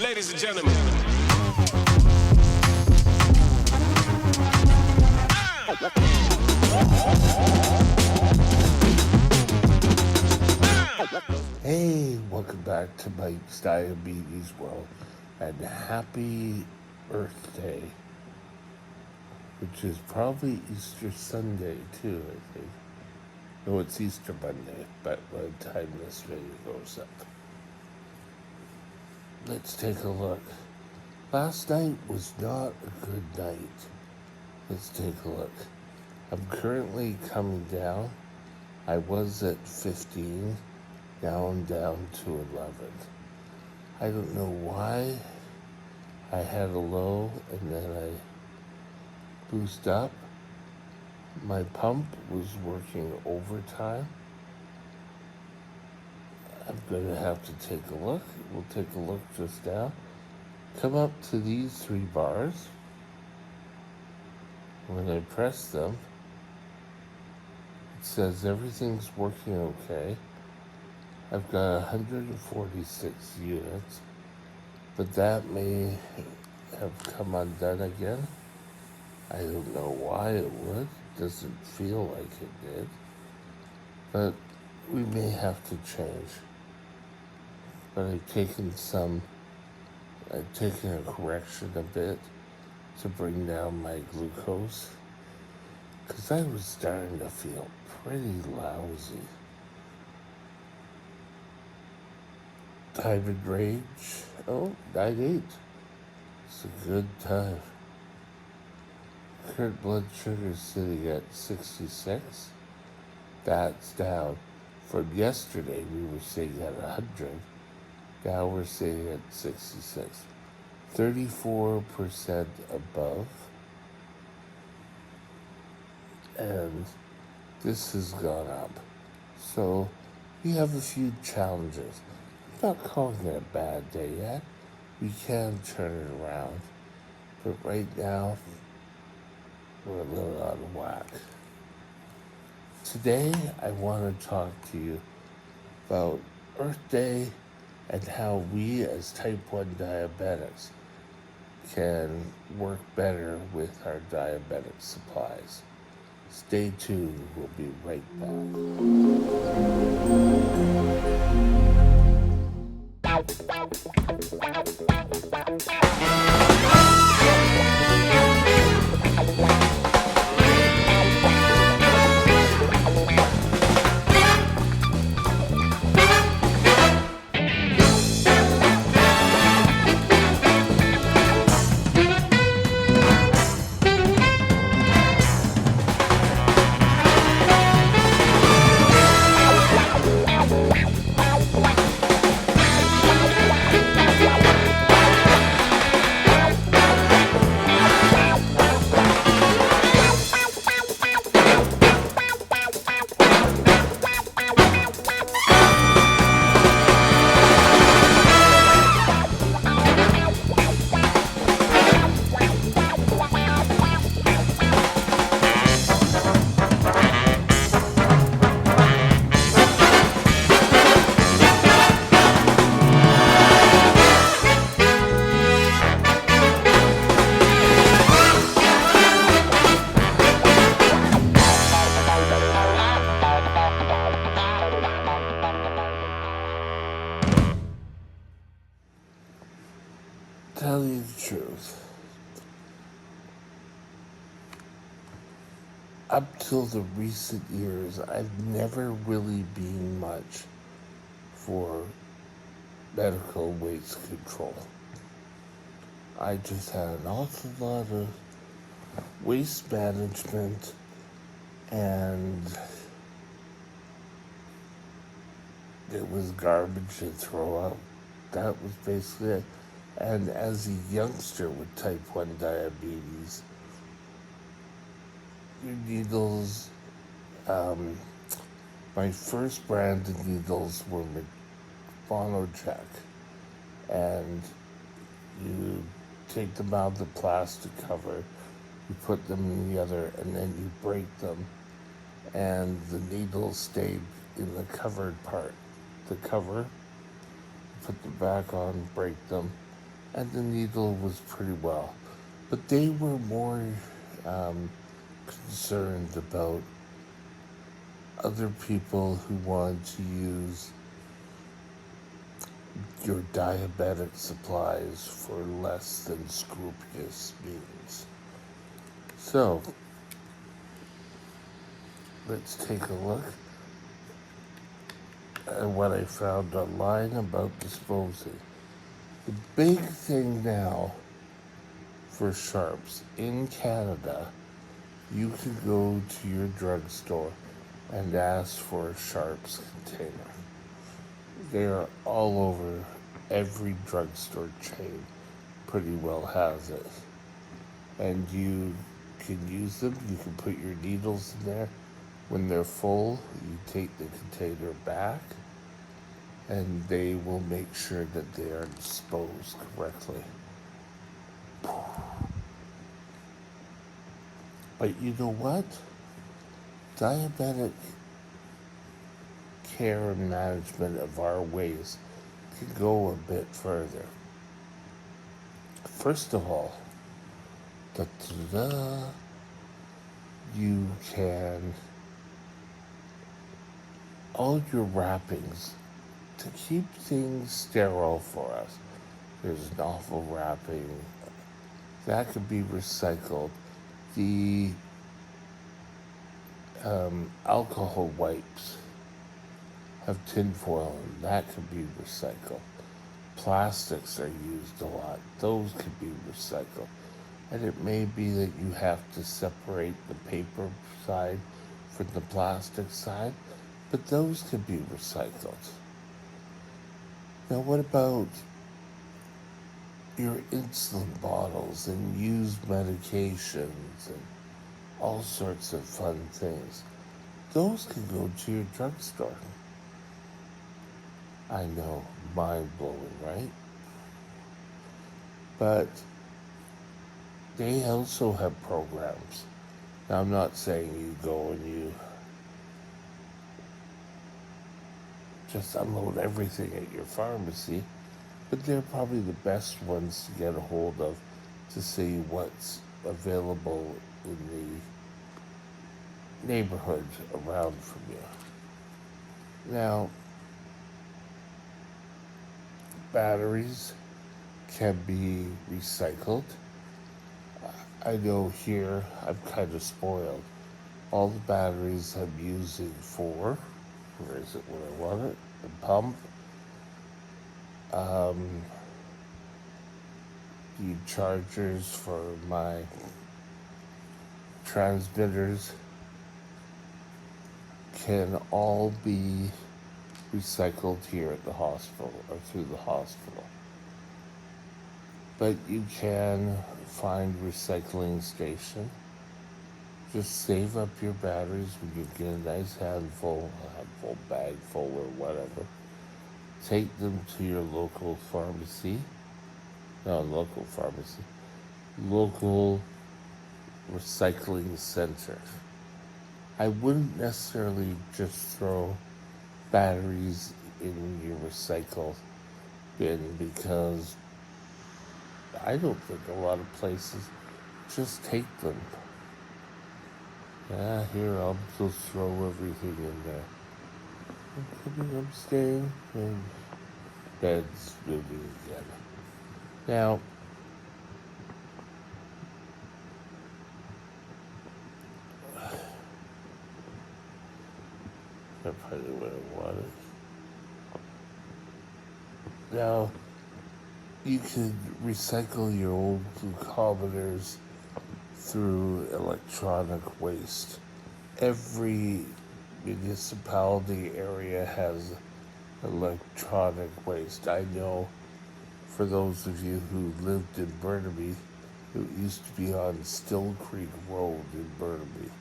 Ladies and gentlemen. Hey, welcome back to Mike's Diabetes World, and happy Earth Day, which is probably Easter Sunday too, I think. No, it's Easter Monday, but by the time this video goes up. Let's take a look. Last night was not a good night. Let's take a look. I'm currently coming down. I was at 15. Now I'm down to 11. I don't know why I had a low and then I boosted up. My pump was working overtime. I'm going to have to take a look. We'll take a look just now. Come up to these 3 bars. When I press them, it says everything's working okay. I've got 146 units, but that may have come undone again. I don't know why it would. It doesn't feel like it did. But we may have to change. But I've taken a correction a bit to bring down my glucose, because I was starting to feel pretty lousy. Time and range, 9-8. It's a good time. Current blood sugar is sitting at 66. That's down. From yesterday, we were sitting at 100. Now we're sitting at 66. 34% above. And this has gone up. So we have a few challenges. I'm not calling it a bad day yet. We can turn it around. But right now, we're a little out of whack. Today, I want to talk to you about Earth Day and how we as type 1 diabetics can work better with our diabetic supplies. Stay tuned. We'll be right tell you the truth. Up till the recent years, I've never really been much for medical waste control. I just had an awful lot of waste management, and it was garbage to throw out. That was basically it. And as a youngster with type 1 diabetes, your needles, my first brand of needles were Monocheck, and you take them out of the plastic cover, you put them in the other, and then you break them, and the needles stayed in the covered part. The cover, put them back on, break them, and the needle was pretty well. But they were more concerned about other people who wanted to use your diabetic supplies for less than scrupulous means. So, let's take a look at what I found online about disposing. The big thing now for sharps in Canada, you can go to your drugstore and ask for a sharps container. They are all over. Every drugstore chain pretty well has it. And you can use them. You can put your needles in there. When they're full, you take the container back and they will make sure that they are disposed correctly. But you know what? Diabetic care and management of our waste can go a bit further. First of all, you can, all your wrappings, to keep things sterile for us, there's an awful wrapping that could be recycled. The alcohol wipes have tinfoil and that could be recycled. Plastics are used a lot. Those could be recycled. And it may be that you have to separate the paper side from the plastic side, but those could be recycled. Now, what about your insulin bottles and used medications and all sorts of fun things? Those can go to your drugstore. I know, mind-blowing, right? But they also have programs. Now, I'm not saying you go and you just unload everything at your pharmacy, but they're probably the best ones to get a hold of to see what's available in the neighborhood around from you. Now, batteries can be recycled. I know here I'm kind of spoiled. All the batteries I'm using for, where is it when I want it? The pump, the chargers for my transmitters can all be recycled here at the hospital or through the hospital. But you can find recycling station. Just save up your batteries when you get a nice handful bag full or whatever. Take them to your local pharmacy. Local recycling center. I wouldn't necessarily just throw batteries in your recycle bin because I don't think a lot of places just take them. Here, I'll just throw everything in there. I'm staying and bed's moving again. Now, that's probably what I wanted. Now, you could recycle your old glucometers through electronic waste. Every municipality area has electronic waste. I know for those of you who lived in Burnaby, it used to be on Still Creek Road in Burnaby.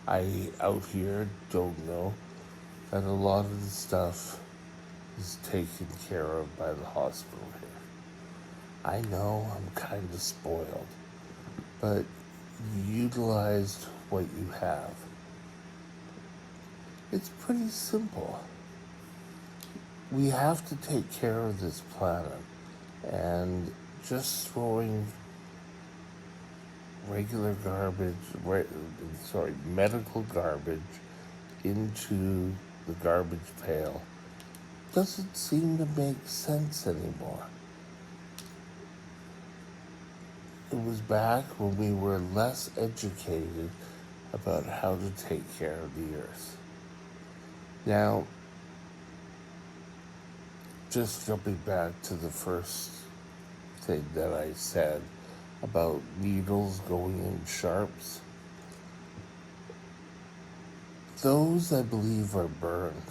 I out here don't know that a lot of the stuff is taken care of by the hospital here. I know I'm kind of spoiled, but utilize what you have. It's pretty simple. We have to take care of this planet. and just throwing regular garbage, medical garbage into the garbage pail doesn't seem to make sense anymore. It was back when we were less educated about how to take care of the earth. Now, just jumping back to the first thing that I said about needles going in sharps, those I believe are burned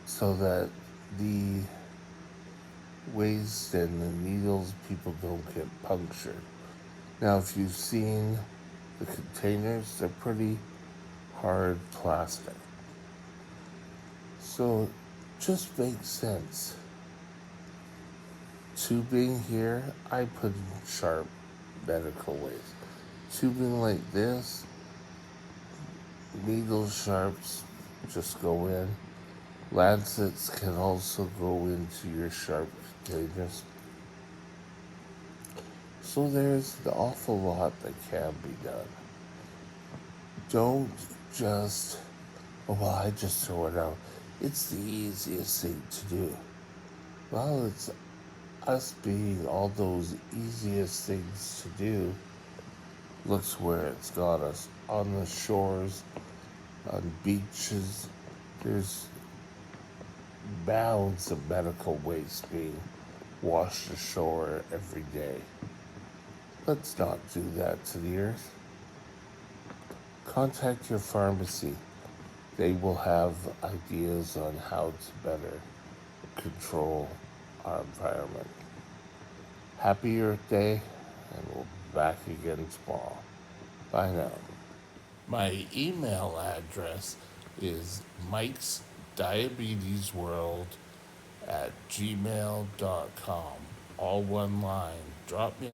so that the waste and the needles people don't get punctured. Now, if you've seen the containers, they're pretty hard plastic. So it just makes sense. Tubing here, I put in sharp medical waste. Tubing like this, needle sharps just go in. Lancets can also go into your sharp containers. So there's an awful lot that can be done. Don't just, oh, well, I just throw it out. It's the easiest thing to do. Well, it's us being all those easiest things to do. Looks where it's got us. On the shores, on beaches, there's mounds of medical waste being washed ashore every day. Let's not do that to the earth. Contact your pharmacy. They will have ideas on how to better control our environment. Happy Earth Day, and we'll be back again tomorrow. Bye now. My email address is Mike's Diabetes World at gmail.com. All one line. Drop me